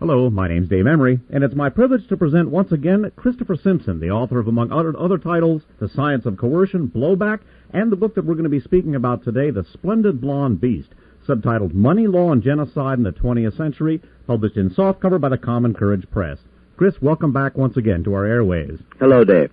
Hello, my name's Dave Emery, and it's my privilege to present once again Christopher Simpson, the author of, among other titles, The Science of Coercion, Blowback, and the book that we're going to be speaking about today, The Splendid Blond Beast, subtitled Money, Law, and Genocide in the 20th Century, published in softcover by the Common Courage Press. Chris, welcome back once again to our airways. Hello, Dave.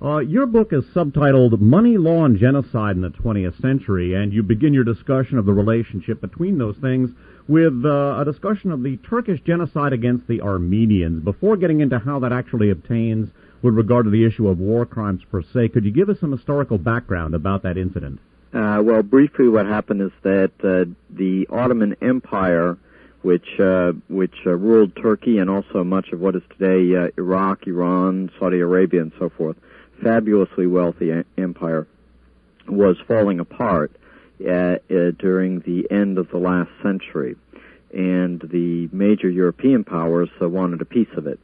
Your book is subtitled Money, Law, and Genocide in the 20th Century, and you begin your discussion of the relationship between those things with a discussion of the Turkish genocide against the Armenians. Before getting into how that actually obtains with regard to the issue of war crimes per se, could you give us some historical background about that incident? Well, briefly, what happened is that the Ottoman Empire, which ruled Turkey and also much of what is today Iraq, Iran, Saudi Arabia, and so forth, fabulously wealthy empire, was falling apart during the end of the last century, and the major European powers wanted a piece of it.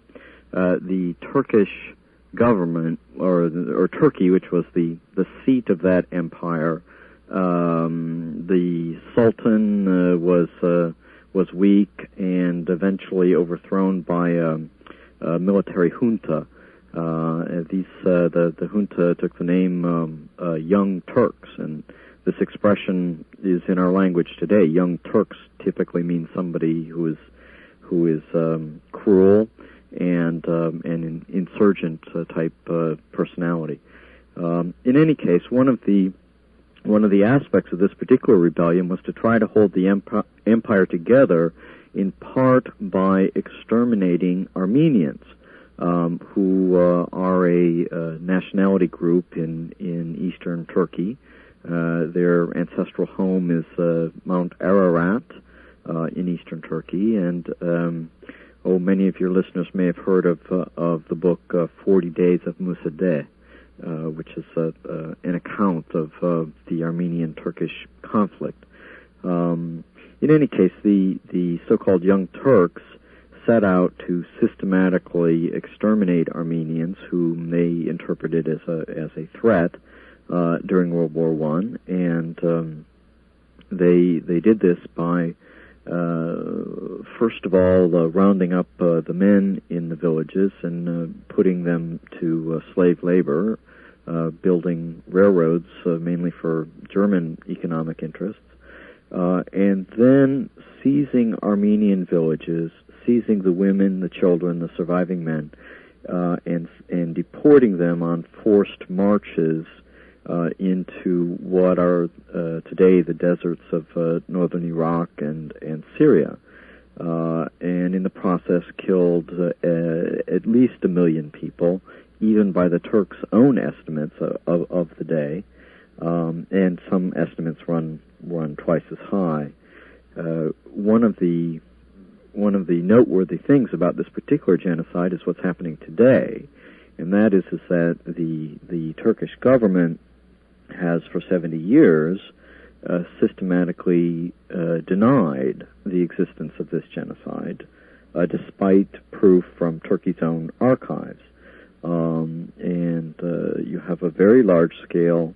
The Turkish government, or Turkey, which was the seat of that empire, the Sultan was weak and eventually overthrown by a military junta. The junta took the name Young Turks, and this expression is in our language today. Young Turks typically means somebody who is cruel and an insurgent type personality. In any case, one of the aspects of this particular rebellion was to try to hold the empire together, in part by exterminating Armenians, who are a nationality group in eastern Turkey. Their ancestral home is Mount Ararat in eastern Turkey, and many of your listeners may have heard of the book 40 Days of Moosa, which is an account of the Armenian-Turkish conflict. In any case, the so-called Young Turks set out to systematically exterminate Armenians, whom they interpreted as a threat during World War I, and they did this by first of all rounding up the men in the villages and putting them to slave labor, building railroads mainly for German economic interests, and then seizing Armenian villages, seizing the women, the children, the surviving men, and deporting them on forced marches into what are today the deserts of northern Iraq and Syria, and in the process killed at least 1 million people, even by the Turks' own estimates of the day, and some estimates run twice as high. One of the noteworthy things about this particular genocide is what's happening today, and that is that the Turkish government has for 70 years systematically denied the existence of this genocide, despite proof from Turkey's own archives. And you have a very large-scale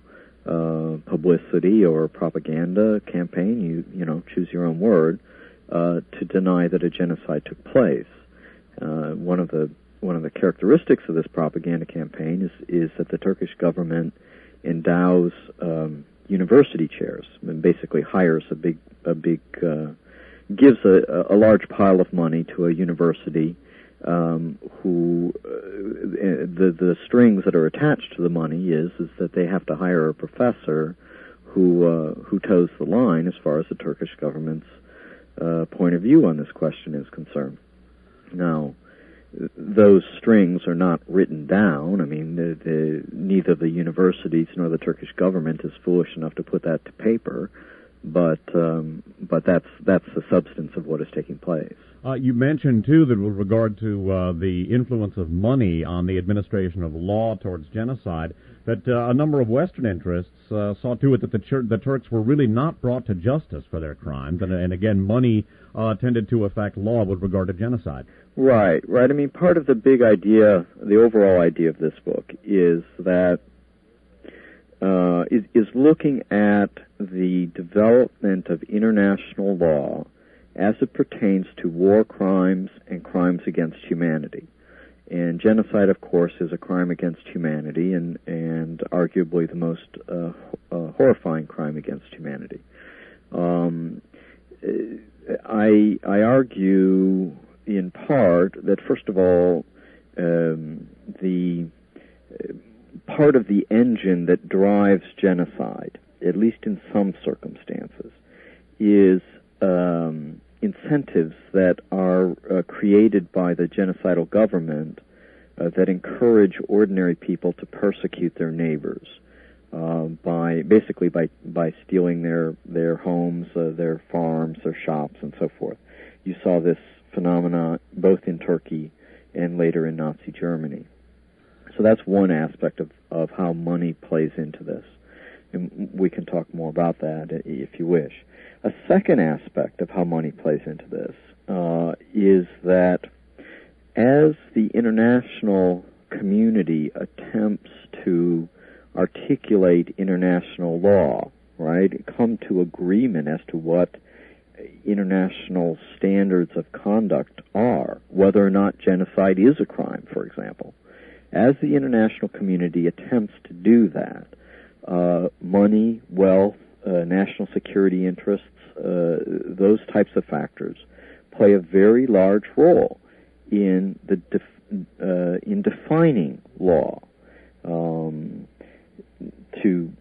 publicity or propaganda campaign, you choose your own word, to deny that a genocide took place. One of the characteristics of this propaganda campaign is that the Turkish government endows university chairs, and basically hires gives a large pile of money to a university, who the strings that are attached to the money is that they have to hire a professor who toes the line as far as the Turkish government's point of view on this question is concerned. Now, those strings are not written down. I mean, neither the universities nor the Turkish government is foolish enough to put that to paper, but that's the substance of what is taking place. You mentioned, too, that with regard to the influence of money on the administration of law towards genocide, that a number of Western interests saw to it that the Turks were really not brought to justice for their crimes, and again, money tended to affect law with regard to genocide. Right. I mean, part of the big idea, the overall idea of this book, is that is looking at the development of international law as it pertains to war crimes and crimes against humanity. And genocide, of course, is a crime against humanity and arguably the most horrifying crime against humanity. I argue in part that, first of all, the part of the engine that drives genocide, at least in some circumstances, is incentives that are created by the genocidal government that encourage ordinary people to persecute their neighbors by stealing their homes, their farms, their shops, and so forth. You saw this phenomena both in Turkey and later in Nazi Germany. So that's one aspect of how money plays into this. And we can talk more about that if you wish. A second aspect of how money plays into this is that as the international community attempts to articulate international law, right, come to agreement as to what international standards of conduct are, whether or not genocide is a crime, for example. As the international community attempts to do that, money, wealth, national security interests, those types of factors play a very large role in in defining law.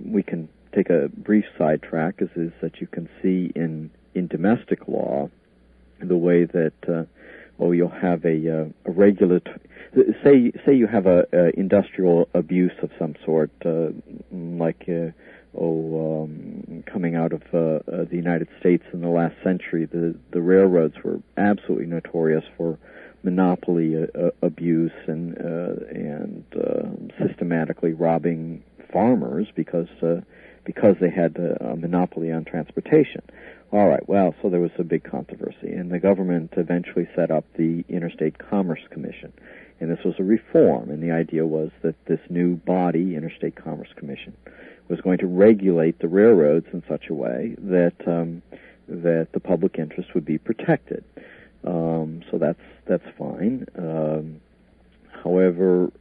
We can take a brief sidetrack, is that you can see in domestic law the way that you'll have a regulatory. Say you have a industrial abuse of some sort, coming out of the United States in the last century. The railroads were absolutely notorious for monopoly abuse and systematically robbing farmers because they had a monopoly on transportation. All right, well, so there was a big controversy, and the government eventually set up the Interstate Commerce Commission. And this was a reform, and the idea was that this new body, Interstate Commerce Commission, was going to regulate the railroads in such a way that the public interest would be protected. So that's fine. However,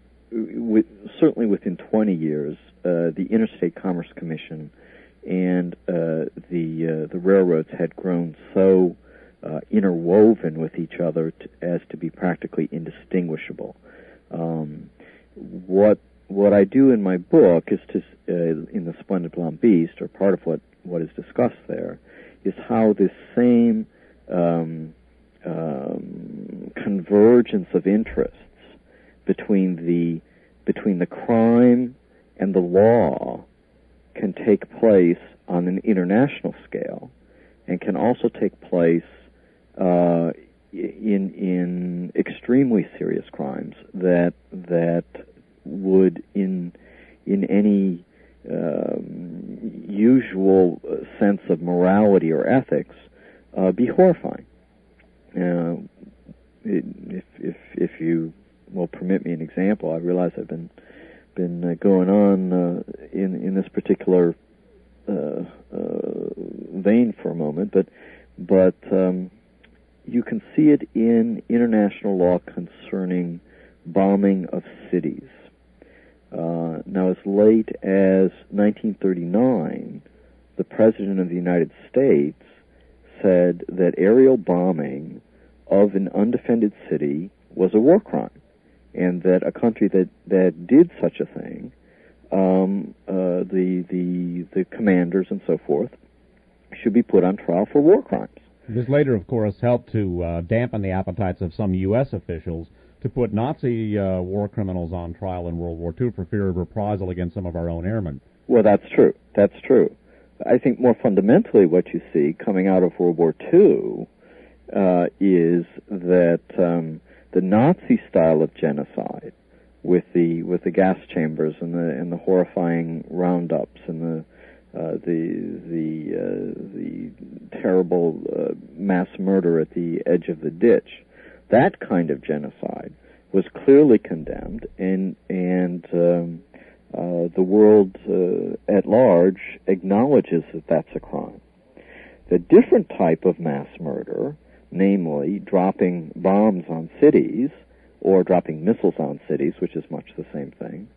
certainly within 20 years, the Interstate Commerce Commission and the railroads had grown so interwoven with each other as to be practically indistinguishable. What I do in my book is to, in the Splendid Blond Beast, or part of what is discussed there, is how this same convergence of interests between the crime and the law can take place on an international scale, and can also take place in extremely serious crimes that would in any usual sense of morality or ethics be horrifying. If you will permit me an example, I realize I've been going on in this particular vein for a moment, but you can see it in international law concerning bombing of cities. Now, as late as 1939, the President of the United States said that aerial bombing of an undefended city was a war crime, and that a country that did such a thing, the commanders and so forth, should be put on trial for war crimes. This later, of course, helped to dampen the appetites of some U.S. officials to put Nazi war criminals on trial in World War II for fear of reprisal against some of our own airmen. Well, that's true. That's true. I think more fundamentally what you see coming out of World War II is that the Nazi style of genocide, with the gas chambers and the horrifying roundups and the terrible mass murder at the edge of the ditch, that kind of genocide was clearly condemned, and the world at large acknowledges that that's a crime. The different type of mass murder, namely dropping bombs on cities or dropping missiles on cities, which is much the same thing,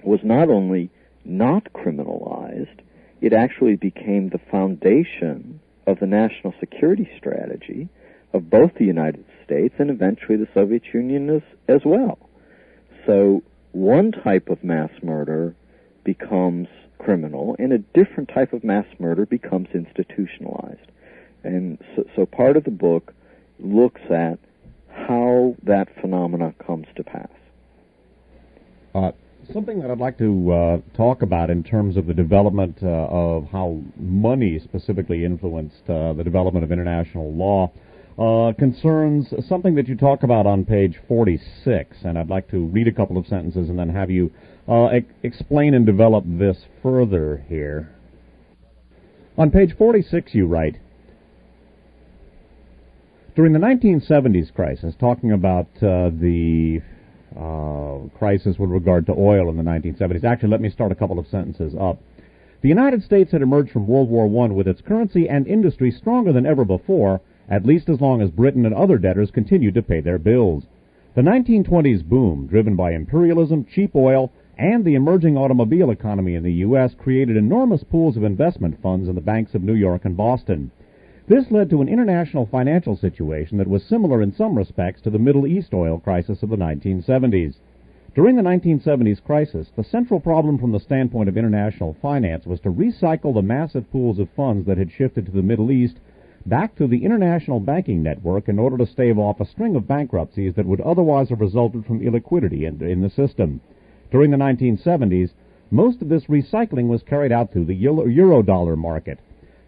was not only not criminalized, it actually became the foundation of the national security strategy of both the United States and eventually the Soviet Union as well. So one type of mass murder becomes criminal, and a different type of mass murder becomes institutionalized. And so part of the book looks at how that phenomena comes to pass. Something that I'd like to talk about in terms of the development of how money specifically influenced the development of international law concerns something that you talk about on page 46, and I'd like to read a couple of sentences and then have you explain and develop this further here. On page 46 you write, during the 1970s crisis, talking about the crisis with regard to oil in the 1970s. Actually, let me start a couple of sentences up. The United States had emerged from World War I with its currency and industry stronger than ever before, at least as long as Britain and other debtors continued to pay their bills. The 1920s boom, driven by imperialism, cheap oil, and the emerging automobile economy in the U.S., created enormous pools of investment funds in the banks of New York and Boston. This led to an international financial situation that was similar in some respects to the Middle East oil crisis of the 1970s. During the 1970s crisis, the central problem from the standpoint of international finance was to recycle the massive pools of funds that had shifted to the Middle East back to the international banking network in order to stave off a string of bankruptcies that would otherwise have resulted from illiquidity in the system. During the 1970s, most of this recycling was carried out through the Eurodollar market.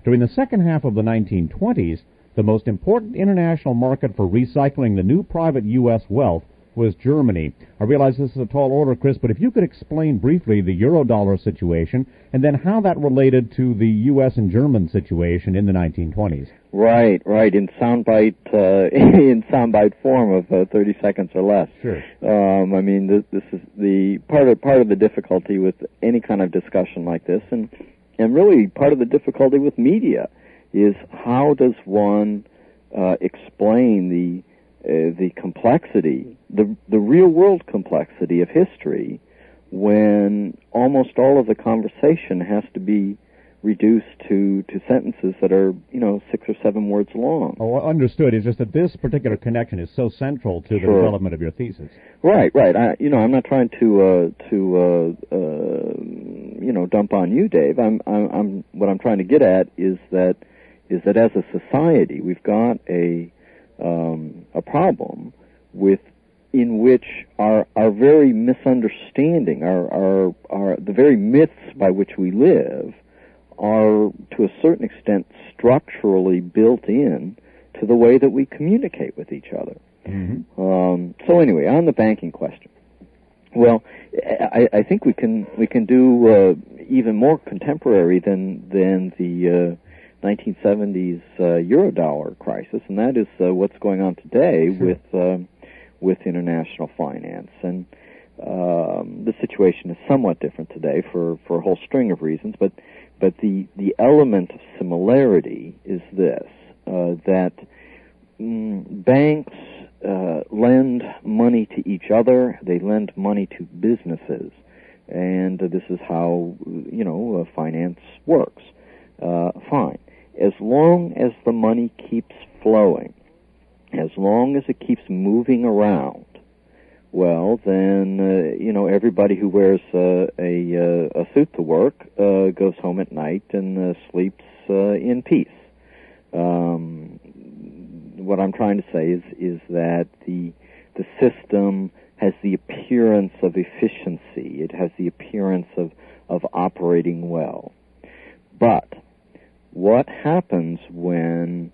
During the second half of the 1920s, the most important international market for recycling the new private U.S. wealth was Germany. I realize this is a tall order, Chris, but if you could explain briefly the Eurodollar situation and then how that related to the U.S. and German situation in the 1920s. Right. In soundbite form of 30 seconds or less. Sure. I mean, this is the part of the difficulty with any kind of discussion like this, and really part of the difficulty with media is how does one explain the complexity, the real world complexity of history, when almost all of the conversation has to be reduced to sentences that are 6 or 7 words long. Oh, understood. It's just that this particular connection is so central to the development of your thesis. Right. I'm not trying to dump on you, Dave. What I'm trying to get at is that as a society we've got a problem in which our very misunderstanding, the very myths by which we live, are to a certain extent structurally built in to the way that we communicate with each other. Mm-hmm. So anyway, on the banking question, well, I think we can do even more contemporary than the 1970s Eurodollar crisis, and that is what's going on today with international finance. And the situation is somewhat different today for a whole string of reasons, but the element of similarity is this, that banks lend money to each other, they lend money to businesses, and this is how finance works. Fine. As long as the money keeps flowing, as long as it keeps moving around, well, then everybody who wears a suit to work goes home at night and sleeps in peace. What I'm trying to say is that the system has the appearance of efficiency. It has the appearance of operating well. But what happens when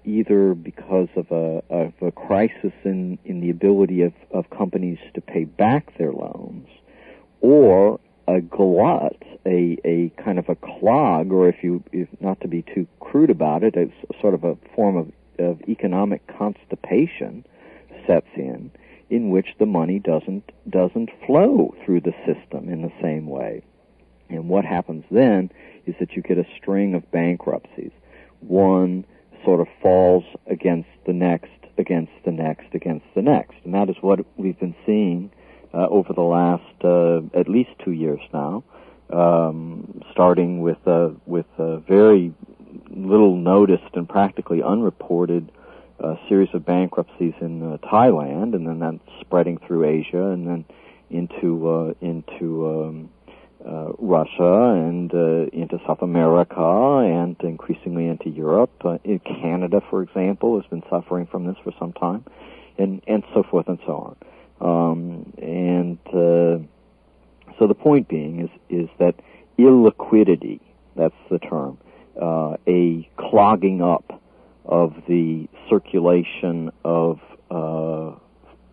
either because of a crisis in the ability of companies to pay back their loans, or a glut, a kind of a clog, or if not to be too crude about it, it's sort of a form of economic constipation sets in which the money doesn't flow through the system in the same way. And what happens then is that you get a string of bankruptcies. one sort of falls against the next, against the next, against the next. And that is what we've been seeing over the last at least 2 years now, starting with a very little noticed and practically unreported series of bankruptcies in Thailand, and then that's spreading through Asia, and then into Russia, and into South America, and increasingly into Europe. In Canada, for example, has been suffering from this for some time, and so forth and so on. So the point being is that illiquidity, that's the term, a clogging up of the circulation of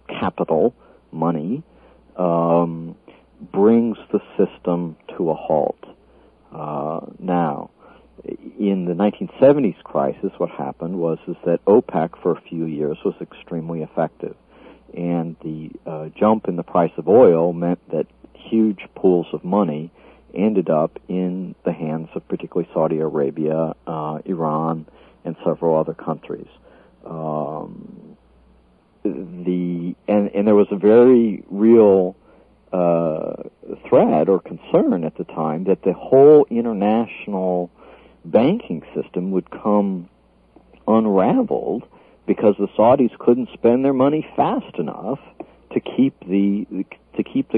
capital, money, brings the system to a halt. Now, in the 1970s crisis, what happened was that OPEC for a few years was extremely effective, and the jump in the price of oil meant that huge pools of money ended up in the hands of particularly Saudi Arabia, Iran, and several other countries. And there was a very real threat or concern at the time that the whole international banking system would come unraveled because the Saudis couldn't spend their money fast enough to keep the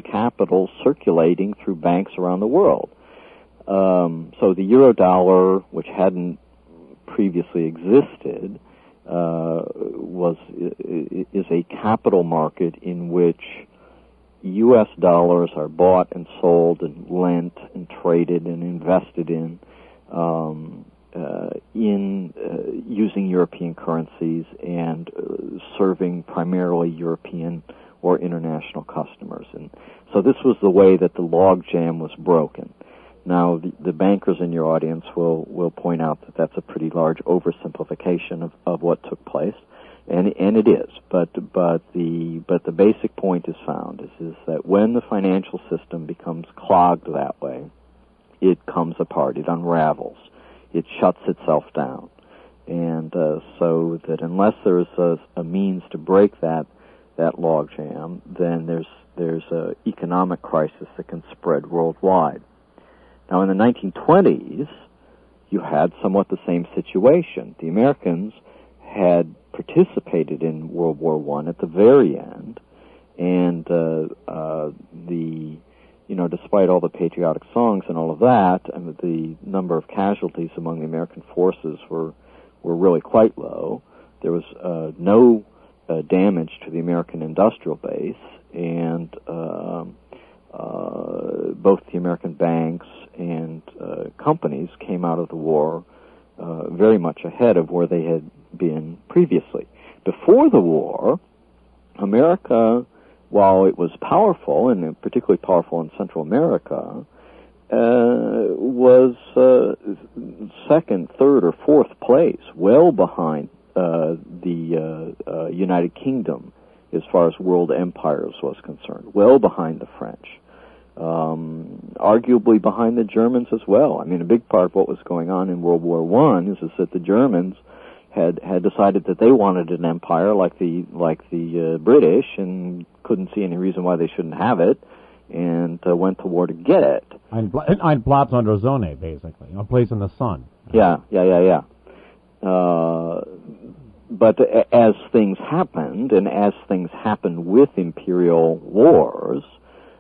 capital circulating through banks around the world. So the euro-dollar, which hadn't previously existed, is a capital market in which U.S. dollars are bought and sold and lent and traded and invested in using European currencies and serving primarily European or international customers. And so this was the way that the logjam was broken. Now, the bankers in your audience will point out that that's a pretty large oversimplification of what took place, and it is. But the basic point is found is that when the financial system becomes clogged that way, it comes apart, it unravels, it shuts itself down, and so that unless there is a means to break that logjam, then there's an economic crisis that can spread worldwide. Now, in the 1920s, you had somewhat the same situation. The Americans had participated in World War I at the very end, and despite all the patriotic songs and all of that, and the number of casualties among the American forces were really quite low. There was no damage to the American industrial base, and both the American banks and companies came out of the war very much ahead of where they had been previously. Before the war, America, while it was powerful, and particularly powerful in Central America, was second, third, or fourth place, well behind the United Kingdom as far as world empires was concerned, well behind the French. Arguably behind the Germans as well. I mean, a big part of what was going on in World War I is that the Germans had decided that they wanted an empire like the British, and couldn't see any reason why they shouldn't have it, and went to war to get it. Ein Platz under Sonne, basically, a place in the sun. Yeah. But as things happened, and as things happened with imperial wars,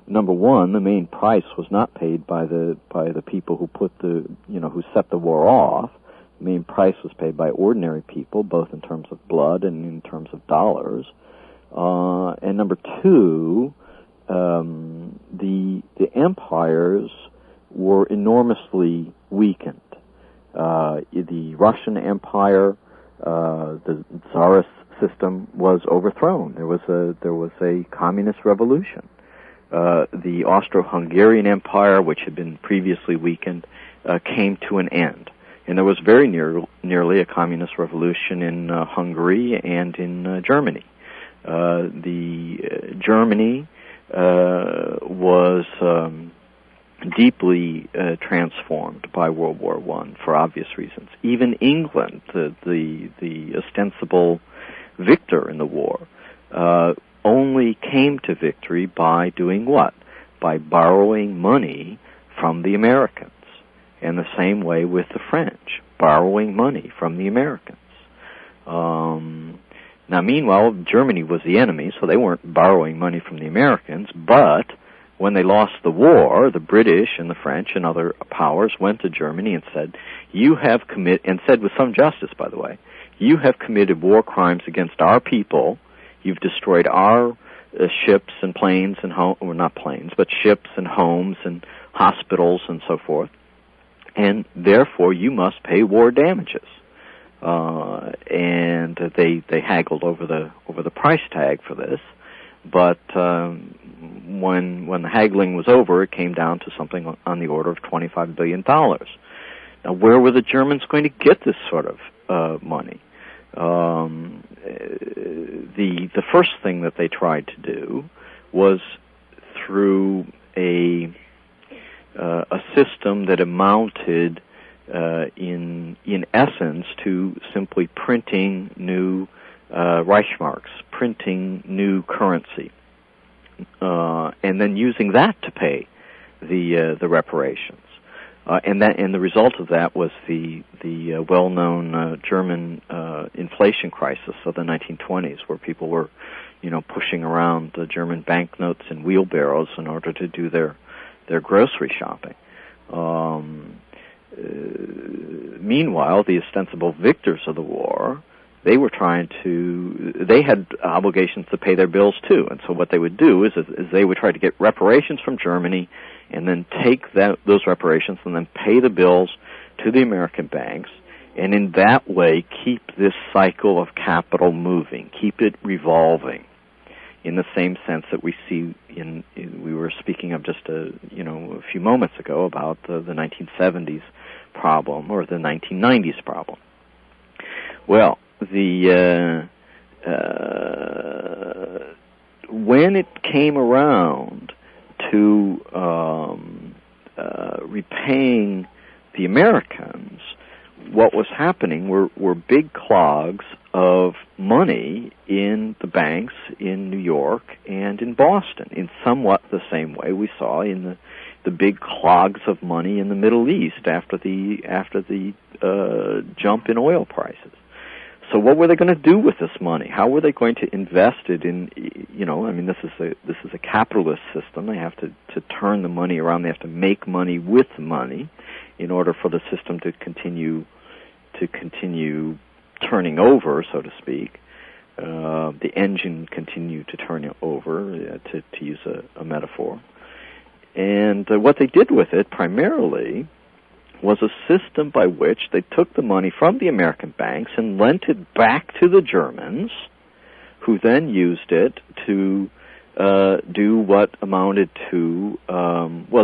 number one, the main price was not paid by the people who who set the war off. The main price was paid by ordinary people, both in terms of blood and in terms of dollars. And number two, the empires were enormously weakened. The Russian Empire, the Tsarist system was overthrown. There was a communist revolution. The Austro-Hungarian Empire, which had been previously weakened, came to an end. And there was very nearly a communist revolution in Hungary and in Germany. Germany was deeply transformed by World War I for obvious reasons. Even England, the ostensible victor in the war, only came to victory by doing what? By borrowing money from the Americans. And the same way with the French, borrowing money from the Americans. Now, meanwhile, Germany was the enemy, so they weren't borrowing money from the Americans, but when they lost the war, the British and the French and other powers went to Germany and said, and said with some justice, by the way, you have committed war crimes against our people. You've destroyed our ships and planes and not planes, but ships and homes and hospitals and so forth. And therefore, you must pay war damages. And they haggled over the price tag for this. But when the haggling was over, it came down to something on the order of $25 billion. Now, where were the Germans going to get this sort of money? The first thing that they tried to do was through a system that amounted, in essence, to simply printing new Reichsmarks, printing new currency, and then using that to pay the reparations. And the result of that was the well-known German inflation crisis of the 1920s, where people were, pushing around the German banknotes in wheelbarrows in order to do their grocery shopping. Meanwhile, the ostensible victors of the war, they had obligations to pay their bills too. And so what they would do is they would try to get reparations from Germany and then take those reparations and then pay the bills to the American banks, and in that way keep this cycle of capital moving, keep it revolving, in the same sense that we see we were speaking of just a few moments ago about the 1970s problem or the 1990s problem. Well, when it came around to repaying the Americans, what was happening were big clogs of money in the banks in New York and in Boston, in somewhat the same way we saw in the big clogs of money in the Middle East after the jump in oil prices. So what were they going to do with this money? How were they going to invest it in? This is a capitalist system. They have to turn the money around. They have to make money with money in order for the system to continue turning over, so to speak. The engine continued to turn over, to use a metaphor. And what they did with it primarily was a system by which they took the money from the American banks and lent it back to the Germans, who then used it to do what amounted to,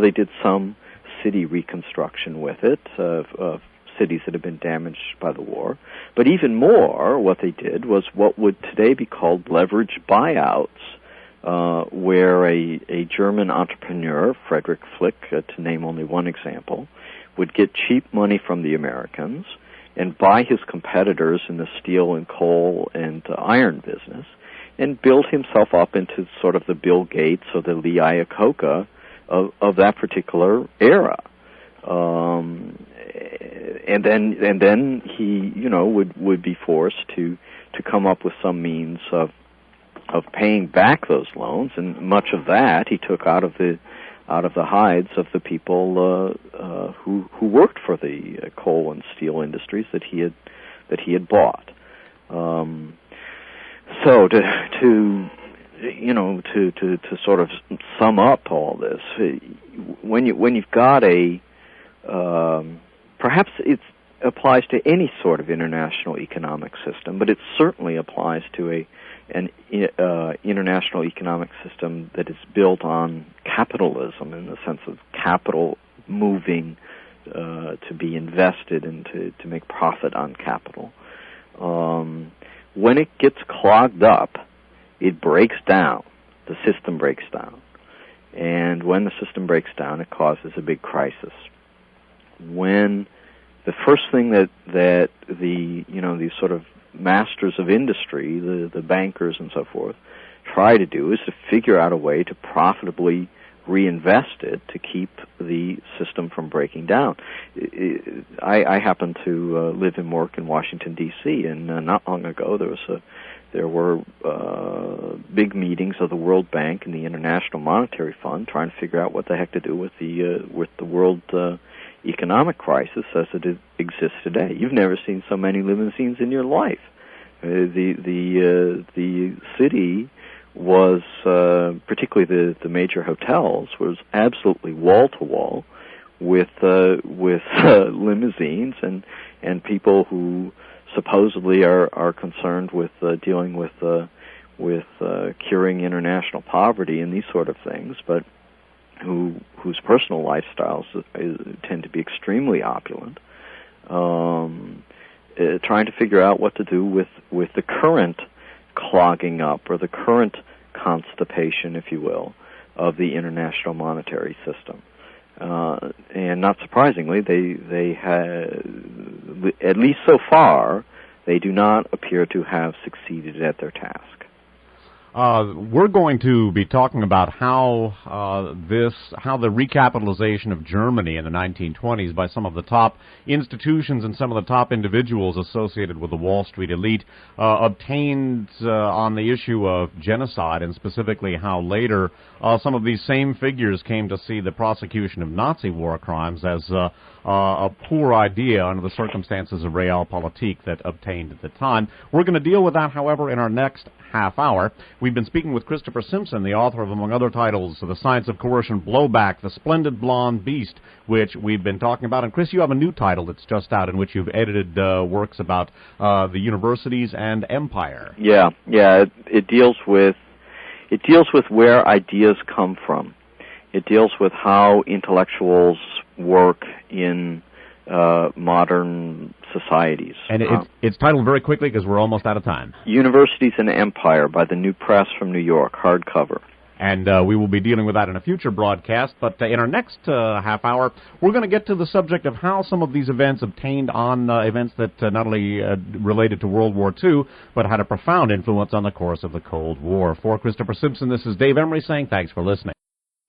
they did some city reconstruction with it, of cities that had been damaged by the war. But even more, what they did was what would today be called leveraged buyouts, where a German entrepreneur, Friedrich Flick, to name only one example, would get cheap money from the Americans and buy his competitors in the steel and coal and iron business and build himself up into sort of the Bill Gates or the Lee Iacocca of that particular era. And then he, would be forced to come up with some means of paying back those loans, and much of that he took out of the hides of the people who worked for the coal and steel industries that he had bought. So to sort of sum up all this, when you've got perhaps it applies to any sort of international economic system, but it certainly applies to an international economic system that is built on capitalism, in the sense of capital moving to be invested and to make profit on capital. When it gets clogged up, it breaks down. The system breaks down. And when the system breaks down, it causes a big crisis. When the first thing that these sort of masters of industry, the bankers and so forth, try to do is to figure out a way to profitably reinvest it to keep the system from breaking down. I happen to live and work in Washington, D.C., and not long ago there were big meetings of the World Bank and the International Monetary Fund trying to figure out what the heck to do with the world economic crisis as it exists today. You've never seen so many limousines in your life. The city was, particularly the major hotels, was absolutely wall to wall with limousines and people who supposedly are concerned with dealing with curing international poverty and these sort of things, but whose personal lifestyles tend to be extremely opulent, trying to figure out what to do with the current clogging up or the current constipation, if you will, of the international monetary system. And not surprisingly, they had, at least so far, they do not appear to have succeeded at their task. We're going to be talking about how the recapitalization of Germany in the 1920s by some of the top institutions and some of the top individuals associated with the Wall Street elite obtained on the issue of genocide, and specifically how later some of these same figures came to see the prosecution of Nazi war crimes as a poor idea under the circumstances of realpolitik that obtained at the time. We're going to deal with that, however, in our next half hour. We've been speaking with Christopher Simpson, the author of, among other titles, The Science of Coercion, Blowback, The Splendid Blond Beast, which we've been talking about. And Chris, you have a new title that's just out in which you've edited works about the universities and empire. Yeah. It deals with where ideas come from. It deals with how intellectuals work in modern societies. And it's titled very quickly because we're almost out of time. Universities and Empire by the New Press from New York, hardcover. And we will be dealing with that in a future broadcast. But in our next half hour, we're going to get to the subject of how some of these events obtained on events that not only related to World War II, but had a profound influence on the course of the Cold War. For Christopher Simpson, this is Dave Emery saying thanks for listening.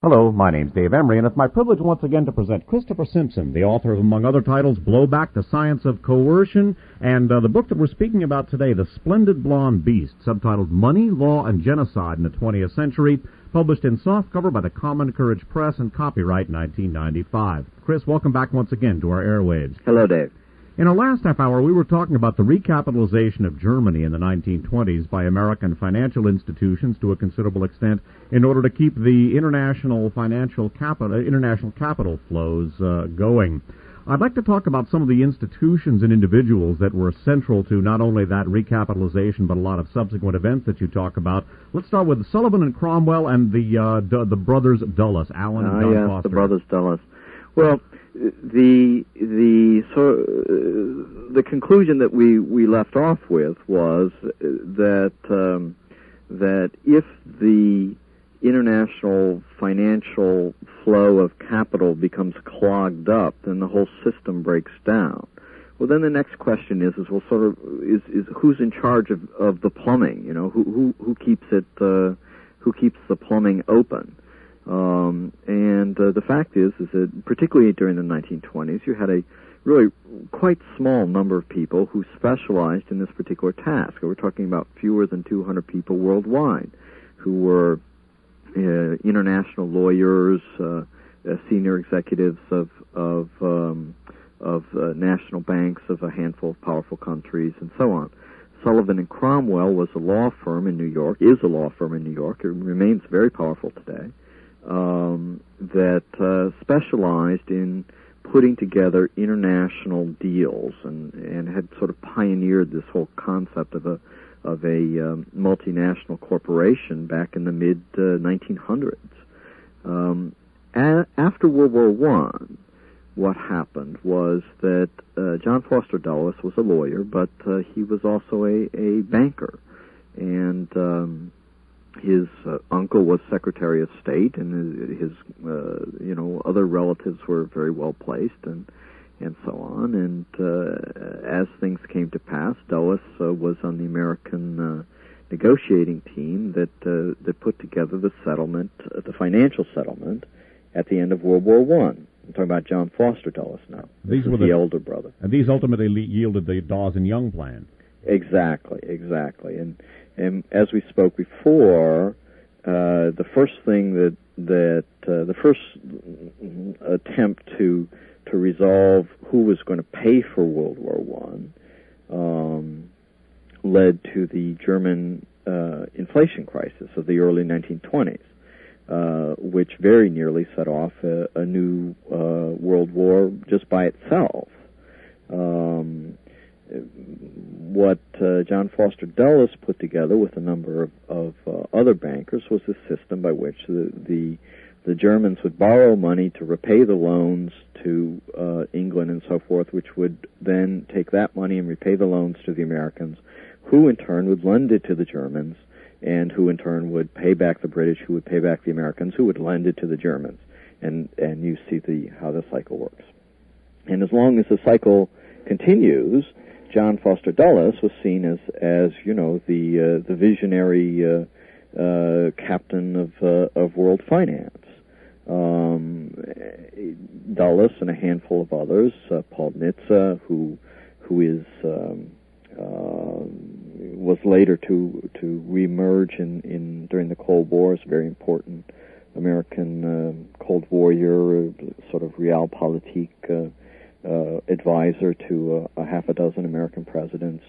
Hello, my name's Dave Emery, and it's my privilege once again to present Christopher Simpson, the author of, among other titles, Blowback, The Science of Coercion, and the book that we're speaking about today, The Splendid Blond Beast, subtitled Money, Law, and Genocide in the 20th Century, published in softcover by the Common Courage Press and copyright 1995. Chris, welcome back once again to our airwaves. Hello, Dave. In our last half hour, we were talking about the recapitalization of Germany in the 1920s by American financial institutions to a considerable extent in order to keep the international capital flows going. I'd like to talk about some of the institutions and individuals that were central to not only that recapitalization but a lot of subsequent events that you talk about. Let's start with Sullivan and Cromwell and the brothers Dulles, Allen and John Foster. The brothers Dulles. Well, the conclusion that we left off with was that if the international financial flow of capital becomes clogged up, then the whole system breaks down. Well, then the next question is who's in charge of the plumbing? You know, who keeps it? Who keeps the plumbing open? And the fact is that particularly during the 1920s, you had a really quite small number of people who specialized in this particular task. We're talking about fewer than 200 people worldwide who were international lawyers, senior executives of national banks of a handful of powerful countries, and so on. Sullivan and Cromwell was a law firm in New York, is a law firm in New York. It remains very powerful today. That specialized in putting together international deals and had sort of pioneered this whole concept of a multinational corporation back in the mid 1900s. After World War I, what happened was that John Foster Dulles was a lawyer, but he was also a banker, and his uncle was Secretary of State, and his other relatives were very well placed, and so on. And as things came to pass, Dulles was on the American negotiating team that put together the settlement, the financial settlement, at the end of World War I. I'm talking about John Foster Dulles now. These were the elder brother. And these ultimately yielded the Dawes and Young plan. Exactly. And as we spoke before, the first thing the first attempt to resolve who was going to pay for World War I led to the German inflation crisis of the early 1920s. Which very nearly set off a new world war just by itself. What John Foster Dulles put together with a number of other bankers was a system by which the Germans would borrow money to repay the loans to England and so forth, which would then take that money and repay the loans to the Americans, who in turn would lend it to the Germans, and who in turn would pay back the British, who would pay back the Americans, who would lend it to the Germans. And you see how the cycle works. And as long as the cycle continues, John Foster Dulles was seen as the visionary captain of world finance. Dulles and a handful of others, Paul Nitze, who is was later to reemerge during the Cold War as a very important American Cold Warrior, sort of realpolitik advisor to a half a dozen American presidents.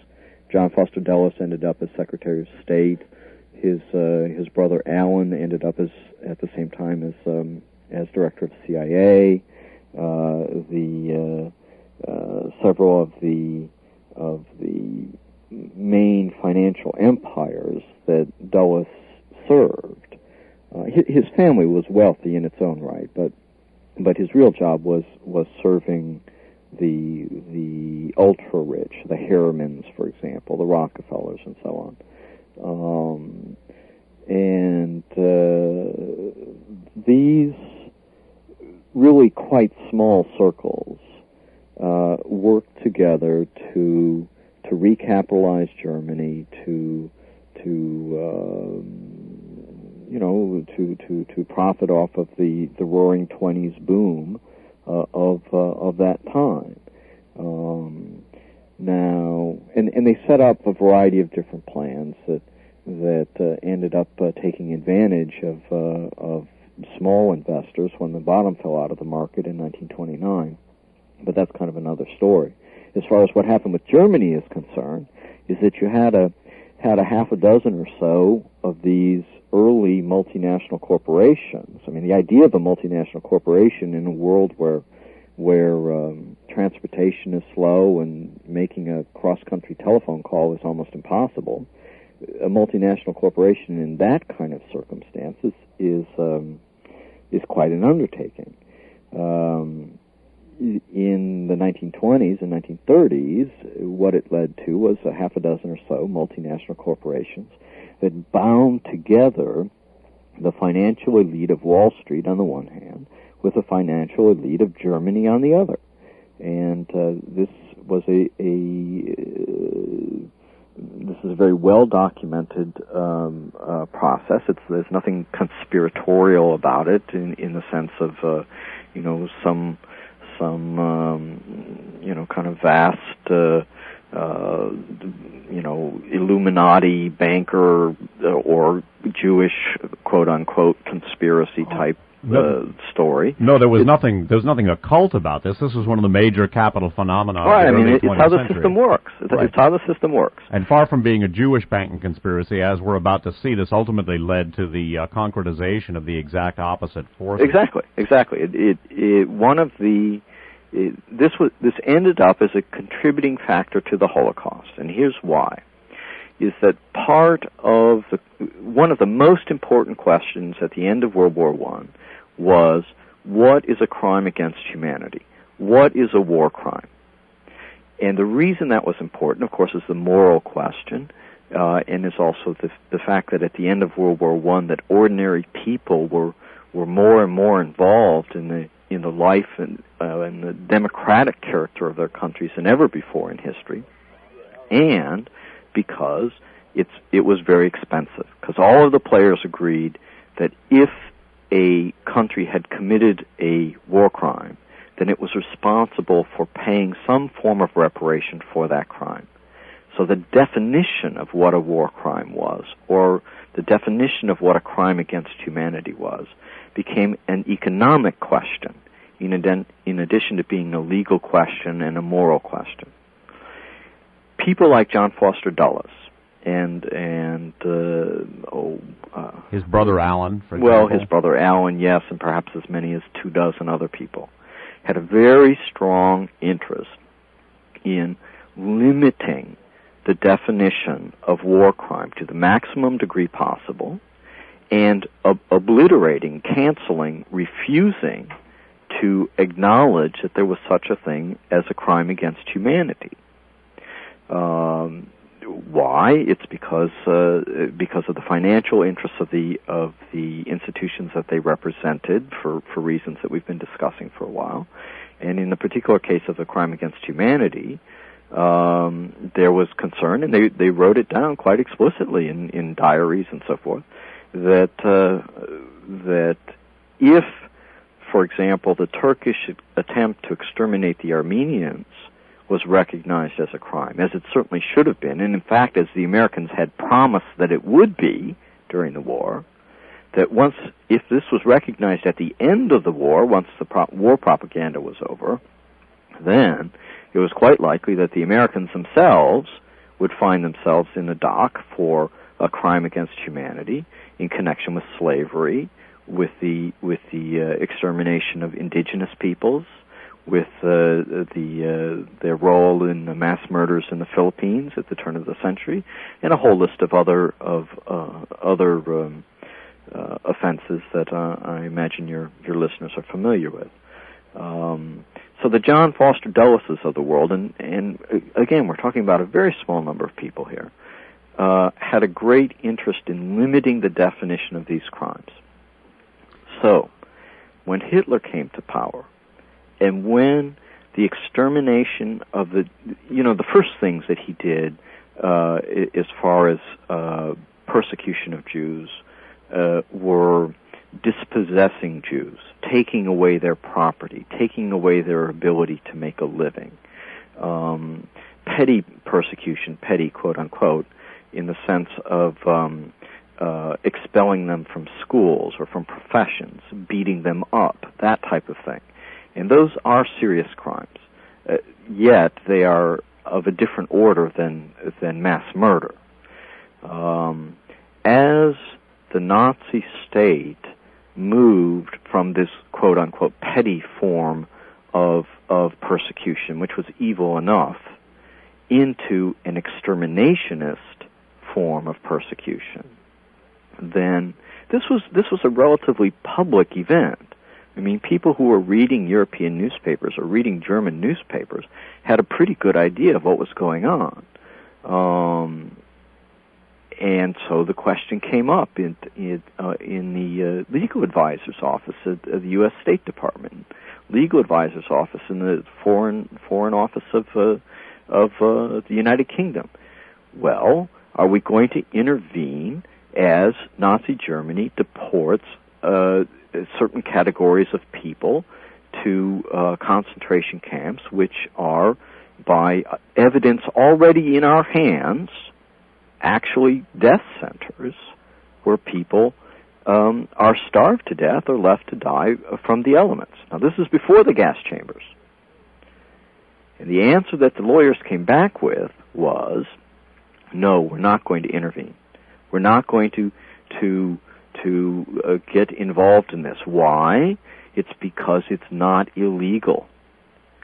John Foster Dulles ended up as Secretary of State. His brother Alan ended up at the same time as director of CIA. Several of the main financial empires that Dulles served. His family was wealthy in its own right, but his real job was serving the ultra rich, the Harrimans, for example, the Rockefellers, and so on. These really quite small circles worked together to recapitalize Germany, to profit off of the Roaring '20s boom of that time. Now, and they set up a variety of different plans that ended up taking advantage of small investors when the bottom fell out of the market in 1929. But that's kind of another story. As far as what happened with Germany is concerned, is that you had a half a dozen or so of these early multinational corporations. I mean, the idea of a multinational corporation in a world where transportation is slow and making a cross-country telephone call is almost impossible, a multinational corporation in that kind of circumstances is quite an undertaking. In the 1920s and 1930s, what it led to was a half a dozen or so multinational corporations that bound together the financial elite of Wall Street on the one hand with the financial elite of Germany on the other. And this was this is a very well documented process. There's nothing conspiratorial about it in the sense of some kind of vast Illuminati banker or Jewish quote unquote conspiracy type story. No, there was nothing occult about this. This was one of the major capital phenomena right, of the early 20th it's how the century. system works. It's how the system works. And far from being a Jewish banking conspiracy, as we're about to see, this ultimately led to the concretization of the exact opposite forces. Exactly. This ended up as a contributing factor to the Holocaust, and here's why: is that one of the most important questions at the end of World War I was, what is a crime against humanity? What is a war crime? And the reason that was important, of course, is the moral question and is also the fact that at the end of World War I, that ordinary people were more and more involved in the life and the democratic character of their countries than ever before in history, and because it was very expensive, because all of the players agreed that if a country had committed a war crime, then it was responsible for paying some form of reparation for that crime. So the definition of what a war crime was, or the definition of what a crime against humanity was, became an economic question, in addition to being a legal question and a moral question. People like John Foster Dulles and his brother Alan, for example. Well, his brother Alan, yes, and perhaps as many as 24 other people, had a very strong interest in limiting the definition of war crime to the maximum degree possible, and obliterating, canceling, refusing to acknowledge that there was such a thing as a crime against humanity. Why? It's because of the financial interests of the institutions that they represented for reasons that we've been discussing for a while. And in the particular case of the crime against humanity, there was concern, and they wrote it down quite explicitly in diaries and so forth, that if, for example, the Turkish attempt to exterminate the Armenians was recognized as a crime, as it certainly should have been, and in fact as the Americans had promised that it would be during the war, that if this was recognized at the end of the war, once the war propaganda was over, then it was quite likely that the Americans themselves would find themselves in the dock for a crime against humanity in connection with slavery, with the extermination of indigenous peoples, with their role in the mass murders in the Philippines at the turn of the century, and a whole list of other offenses that I imagine your listeners are familiar with. So the John Foster Dulleses of the world, and again, we're talking about a very small number of people here, had a great interest in limiting the definition of these crimes. So, when Hitler came to power, and when the extermination of the first things that he did as far as persecution of Jews were dispossessing Jews, taking away their property, taking away their ability to make a living. Petty persecution, petty quote unquote, in the sense of expelling them from schools or from professions, beating them up, that type of thing. And those are serious crimes. Yet they are of a different order than mass murder. As the Nazi state moved from this quote-unquote petty form of persecution, which was evil enough, into an exterminationist form of persecution, then this was a relatively public event. I mean, people who were reading European newspapers or reading German newspapers had a pretty good idea of what was going on. And so the question came up in the legal advisor's office of the U.S. State Department, legal advisor's office in the foreign office of the United Kingdom. Well, are we going to intervene as Nazi Germany deports certain categories of people to concentration camps, which are, by evidence already in our hands, actually death centers where people are starved to death or left to die from the elements? Now, this is before the gas chambers. And the answer that the lawyers came back with was, no, we're not going to intervene. We're not going to get involved in this. Why? It's because it's not illegal.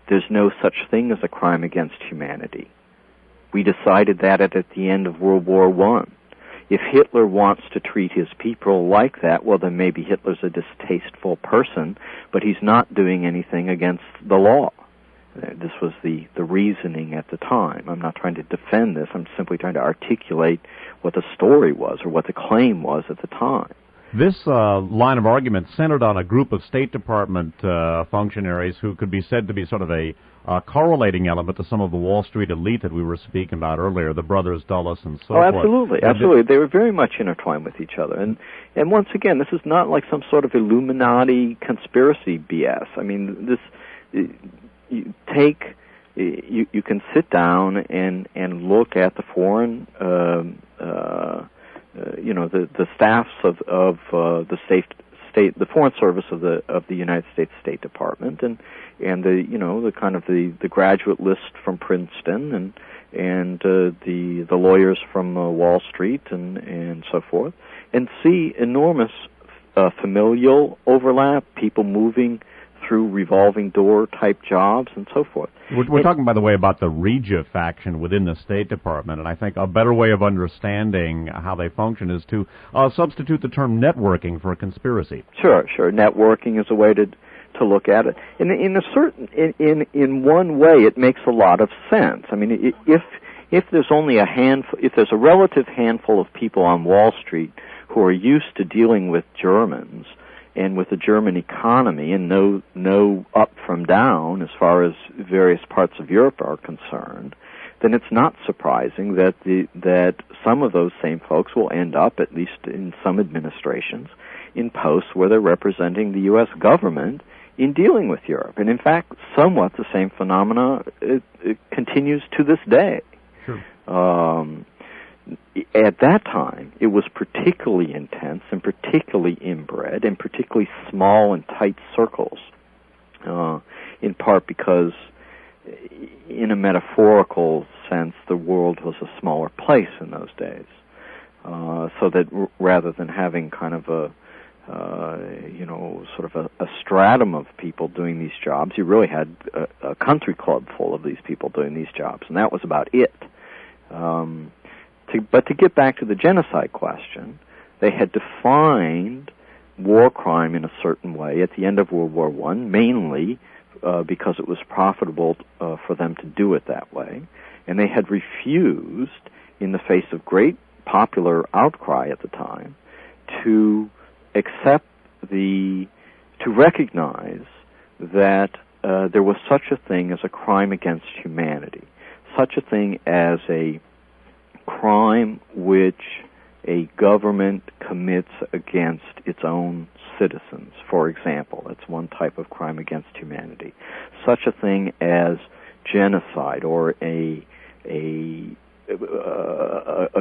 There's no such thing as a crime against humanity. We decided that at the end of World War I. If Hitler wants to treat his people like that, well, then maybe Hitler's a distasteful person, but he's not doing anything against the law. This was the reasoning at the time. I'm not trying to defend this. I'm simply trying to articulate what the story was or what the claim was at the time. This line of argument centered on a group of State Department functionaries who could be said to be sort of a correlating element to some of the Wall Street elite that we were speaking about earlier, the brothers Dulles and so forth. Absolutely, absolutely. They were very much intertwined with each other. And once again, this is not like some sort of Illuminati conspiracy BS. I mean, this you can sit down and look at the foreign the staffs of the Foreign Service of the United States State Department, and the kind of the graduate list from Princeton, and the lawyers from Wall Street and so forth, and see enormous familial overlap, people moving through revolving door type jobs and so forth. We're talking, by the way, about the Regia faction within the State Department, and I think a better way of understanding how they function is to substitute the term networking for a conspiracy. Sure. Networking is a way to look at it. In one way, it makes a lot of sense. I mean, if there's only if there's a relative handful of people on Wall Street who are used to dealing with Germans and with the German economy, and no up from down as far as various parts of Europe are concerned, then it's not surprising that some of those same folks will end up, at least in some administrations, in posts where they're representing the U.S. government in dealing with Europe. And in fact, somewhat the same phenomena it continues to this day. Sure. At that time, it was particularly intense and particularly inbred and particularly small and tight circles, in part because, in a metaphorical sense, the world was a smaller place in those days. So that rather than having kind of a stratum of people doing these jobs, you really had a country club full of these people doing these jobs, and that was about it. But to get back to the genocide question, they had defined war crime in a certain way at the end of World War I, mainly because it was profitable for them to do it that way. And they had refused, in the face of great popular outcry at the time, to recognize that there was such a thing as a crime against humanity, such a thing as a crime which a government commits against its own citizens, for example. That's one type of crime against humanity. Such a thing as genocide, or a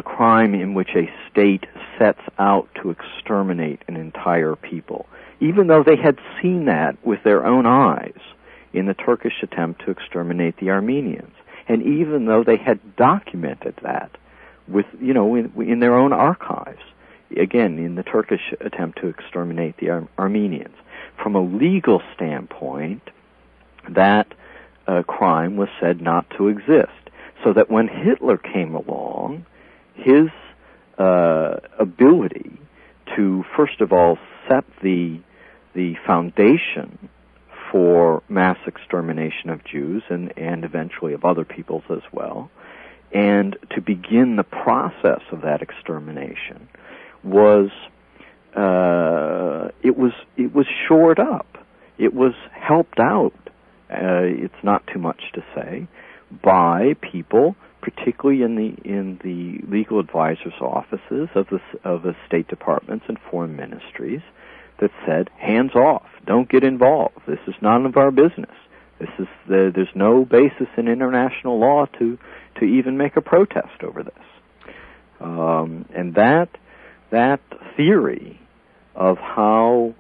crime in which a state sets out to exterminate an entire people, even though they had seen that with their own eyes in the Turkish attempt to exterminate the Armenians, and even though they had documented that with, in their own archives, again, in the Turkish attempt to exterminate the Armenians. From a legal standpoint, that crime was said not to exist. So that when Hitler came along, his ability to, first of all, set the foundation for mass extermination of Jews and eventually of other peoples as well, and to begin the process of that extermination was shored up. It was helped out. It's not too much to say, by people, particularly in the legal advisors' offices of the State Departments and foreign ministries, that said, hands off, don't get involved. This is none of our business. There's no basis in international law to even make a protest over this. And that theory of how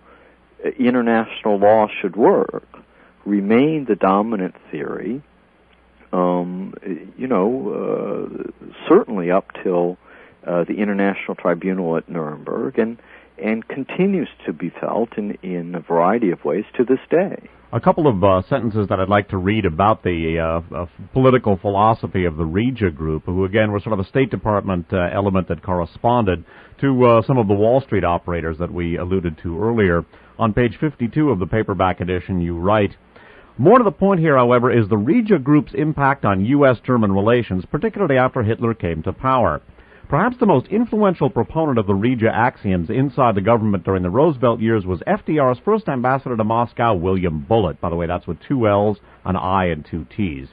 international law should work remained the dominant theory, certainly up till the International Tribunal at Nuremberg, and continues to be felt in a variety of ways to this day. A couple of sentences that I'd like to read about the political philosophy of the Regia group, who again were sort of a State Department element that corresponded to some of the Wall Street operators that we alluded to earlier. On page 52 of the paperback edition, you write, More to the point here, however, is the Riga Group's impact on U.S.-German relations, particularly after Hitler came to power. Perhaps the most influential proponent of the Riga axioms inside the government during the Roosevelt years was FTR's first ambassador to Moscow, William Bullitt. By the way, that's with 2 L's, an I, and 2 T's.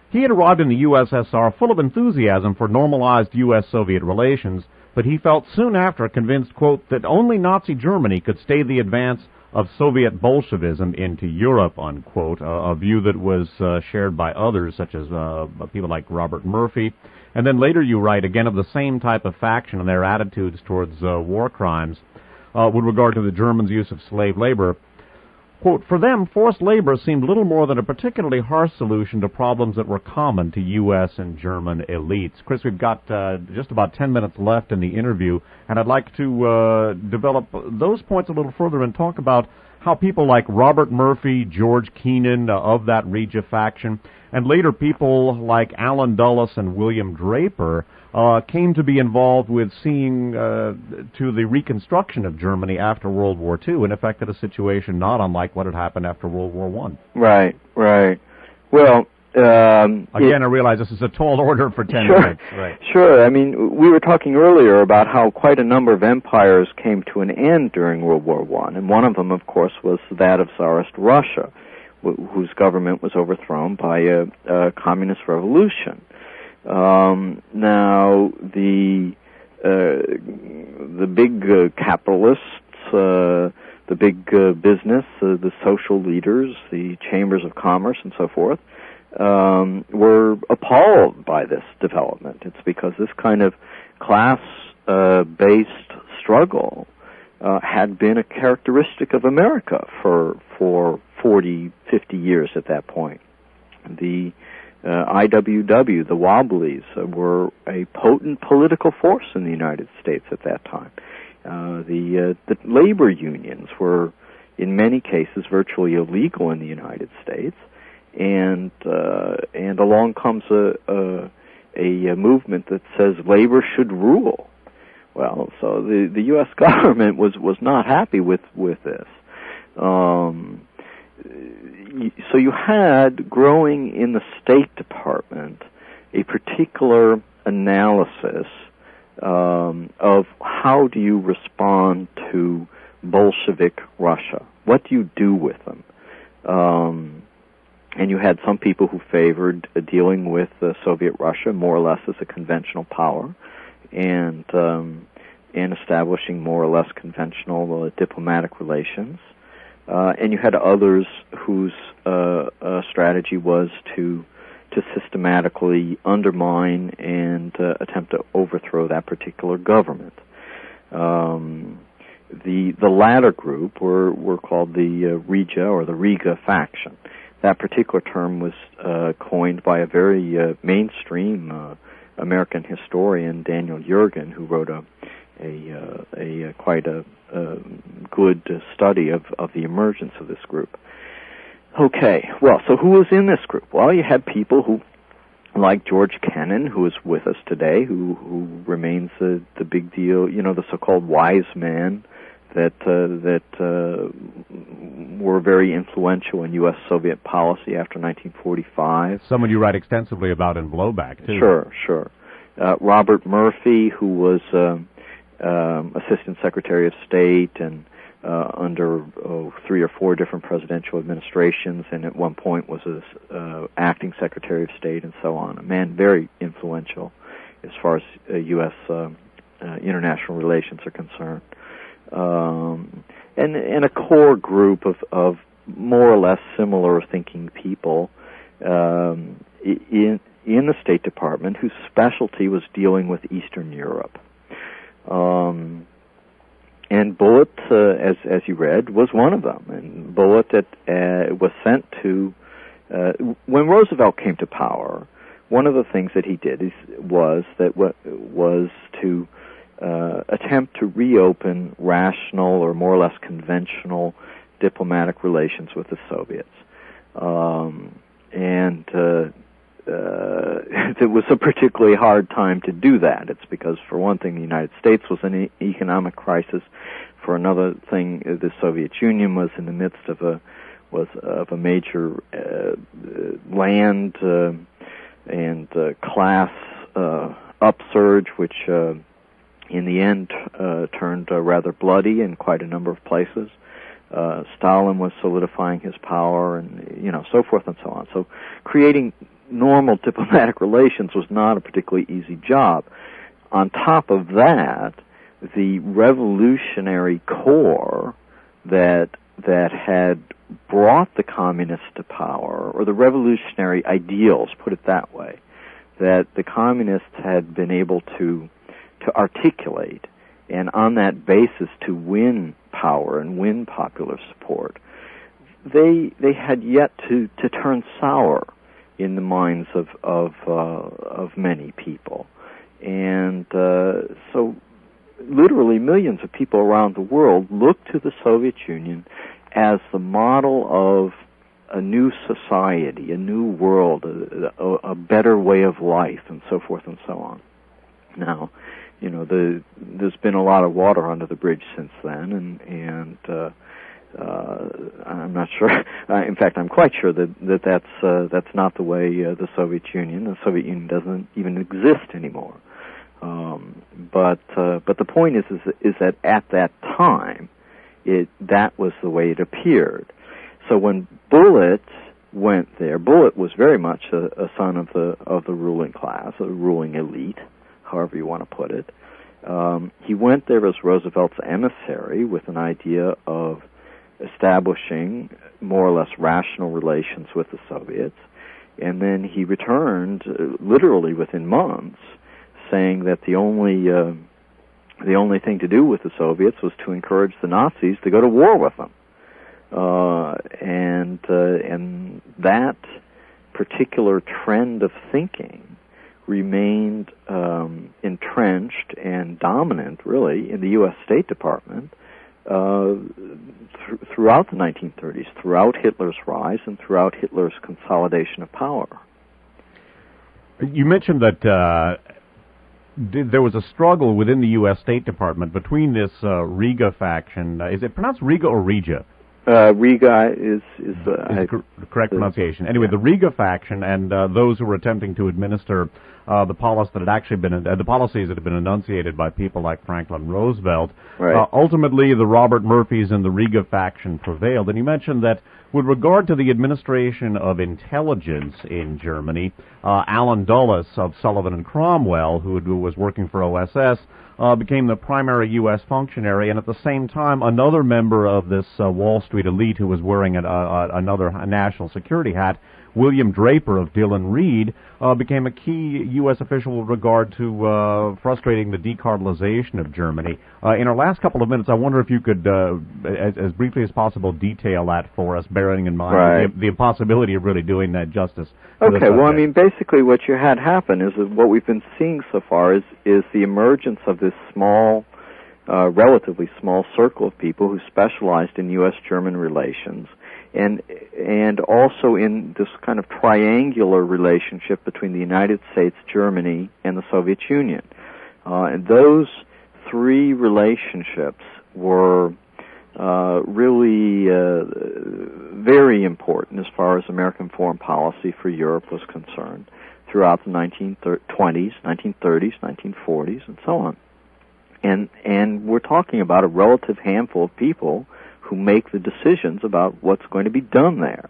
He had arrived in the USSR full of enthusiasm for normalized U.S.-Soviet relations, but he felt soon after convinced, quote, that only Nazi Germany could stay the advance of Soviet Bolshevism into Europe, unquote, a view that was shared by others, such as people like Robert Murphy. And then later you write, again, of the same type of faction and their attitudes towards war crimes with regard to the Germans' use of slave labor. Quote, for them, forced labor seemed little more than a particularly harsh solution to problems that were common to U.S. and German elites. Chris, we've got just about 10 minutes left in the interview, and I'd like to develop those points a little further and talk about how people like Robert Murphy, George Keenan of that Riga faction, and later people like Alan Dulles and William Draper came to be involved with seeing to the reconstruction of Germany after World War II, and affected a situation not unlike what had happened after World War I. Right. Well, again, I realize this is a tall order for 10 minutes. Right. Sure. I mean, we were talking earlier about how quite a number of empires came to an end during World War I, and one of them, of course, was that of Tsarist Russia, whose government was overthrown by a communist revolution. Now, the big capitalists, the big business, the social leaders, the chambers of commerce, and so forth, were appalled by this development. It's because this kind of class-based struggle had been a characteristic of America for 40, 50 years at that point. The IWW, the Wobblies, were a potent political force in the United States at that time. The labor unions were, in many cases, virtually illegal in the United States, and along comes a movement that says labor should rule. Well, so the U.S. government was not happy with this. So you had, growing in the State Department, a particular analysis of how do you respond to Bolshevik Russia? What do you do with them? And you had some people who favored dealing with Soviet Russia more or less as a conventional power, and establishing more or less conventional diplomatic relations. And you had others whose strategy was to systematically undermine and attempt to overthrow that particular government. The latter group were called the Riga or the Riga faction. That particular term was coined by a very mainstream American historian, Daniel Yergin, who wrote quite a good study of the emergence of this group. Okay, well, so who was in this group? Well, you had people who, like George Kennan, who is with us today, who remains the big deal, the so-called wise man that were very influential in U.S.-Soviet policy after 1945. Someone you write extensively about in Blowback, too. Sure. Robert Murphy, who was Assistant Secretary of State and under 3 or 4 different presidential administrations, and at one point was acting Secretary of State and so on. A man very influential as far as U.S. International relations are concerned. And a core group of more or less similar thinking people in the State Department whose specialty was dealing with Eastern Europe. And Bullitt, as you read, was one of them. And Bullitt was sent to, when Roosevelt came to power, one of the things that he did was to attempt to reopen rational or more or less conventional diplomatic relations with the Soviets. It was a particularly hard time to do that. It's because, for one thing, the United States was in an economic crisis. For another thing, the Soviet Union was in the midst of was of a major land and class upsurge, which in the end turned rather bloody in quite a number of places. Stalin was solidifying his power, and so forth and so on. So creating normal diplomatic relations was not a particularly easy job. On top of that, the revolutionary core that had brought the communists to power, or the revolutionary ideals, put it that way, that the communists had been able to articulate, and on that basis to win power and win popular support, they had yet to turn sour in the minds of many people. And so literally millions of people around the world looked to the Soviet Union as the model of a new society, a new world, a better way of life, and so forth and so on. Now, there's been a lot of water under the bridge since then, and I'm not sure. In fact, I'm quite sure that's not the way the Soviet Union doesn't even exist anymore. But the point is that at that time, that was the way it appeared. So when Bullitt went there, Bullitt was very much a son of the ruling class, a ruling elite, however you want to put it. He went there as Roosevelt's emissary with an idea of establishing more or less rational relations with the Soviets, and then he returned literally within months, saying that the only thing to do with the Soviets was to encourage the Nazis to go to war with them, and that particular trend of thinking remained entrenched and dominant, really, in the U.S. State Department throughout the 1930s, throughout Hitler's rise and throughout Hitler's consolidation of power. You mentioned that there was a struggle within the U.S. State Department between this Riga faction. Is it pronounced Riga or Riga? Riga is the correct pronunciation. Anyway, the Riga faction and those who were attempting to administer the policies that had been enunciated by people like Franklin Roosevelt. Right. Ultimately, the Robert Murphys and the Riga faction prevailed. And you mentioned that with regard to the administration of intelligence in Germany, Allen Dulles of Sullivan and Cromwell, who was working for OSS, became the primary U.S. functionary, and at the same time, another member of this Wall Street elite who was wearing another national security hat, William Draper of Dillon Reed, became a key U.S. official with regard to frustrating the decarbonization of Germany. In our last couple of minutes, I wonder if you could, as briefly as possible, detail that for us, bearing in mind the impossibility of really doing that justice. Okay, well, I mean, basically what you had happen is that what we've been seeing so far is the emergence of this small, relatively small circle of people who specialized in U.S.-German relations, and also in this kind of triangular relationship between the United States, Germany, and the Soviet Union. And those three relationships were really very important as far as American foreign policy for Europe was concerned throughout the 1920s, 1930s, 1940s, and so on. And we're talking about a relative handful of people who make the decisions about what's going to be done there.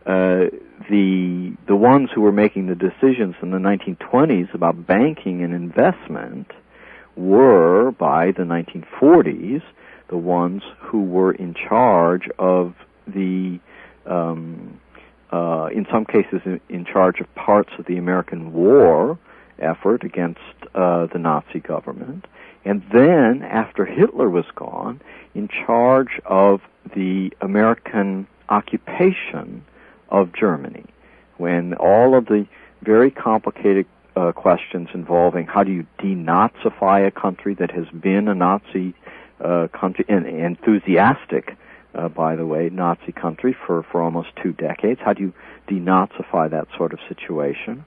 The ones who were making the decisions in the 1920s about banking and investment were, by the 1940s, the ones who were in charge of the, in some cases, in charge of parts of the American war effort against the Nazi government, and then, after Hitler was gone, in charge of the American occupation of Germany, when all of the very complicated questions involving how do you denazify a country that has been a Nazi country, and enthusiastic, by the way, Nazi country for almost 2 decades. How do you denazify that sort of situation?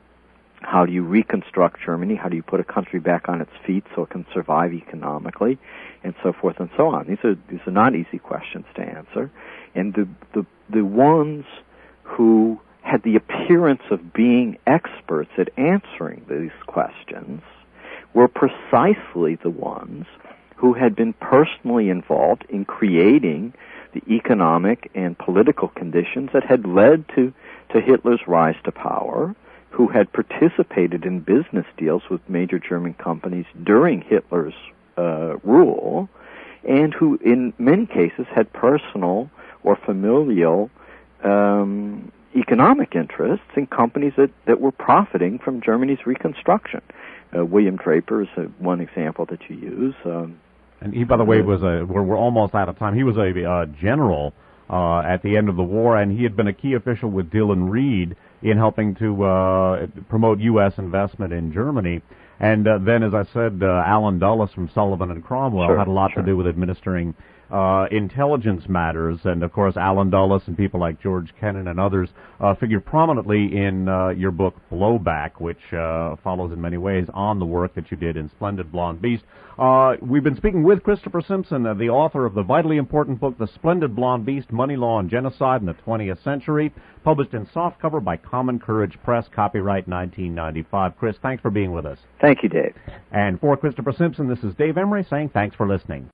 How do you reconstruct Germany? How do you put a country back on its feet so it can survive economically, and so forth and so on? These are not easy questions to answer, and the ones who had the appearance of being experts at answering these questions were precisely the ones who had been personally involved in creating the economic and political conditions that had led to Hitler's rise to power, who had participated in business deals with major German companies during Hitler's rule, and who in many cases had personal or familial economic interests in companies that were profiting from Germany's reconstruction. William Draper is one example that you use. And he, by the way, we're almost out of time. He was a general at the end of the war, and he had been a key official with Dillon Reed in helping to promote U.S. investment in Germany. And then, as I said, Alan Dulles from Sullivan and Cromwell had a lot to do with administering intelligence matters, and of course Alan Dulles and people like George Kennan and others figure prominently in your book Blowback, which follows in many ways on the work that you did in Splendid, Blond Beast. We've been speaking with Christopher Simpson, the author of the vitally important book The Splendid Blond Beast, Money, Law, and Genocide in the 20th Century, published in softcover by Common Courage Press, copyright 1995. Chris, thanks for being with us. Thank you, Dave. And for Christopher Simpson, this is Dave Emery saying thanks for listening.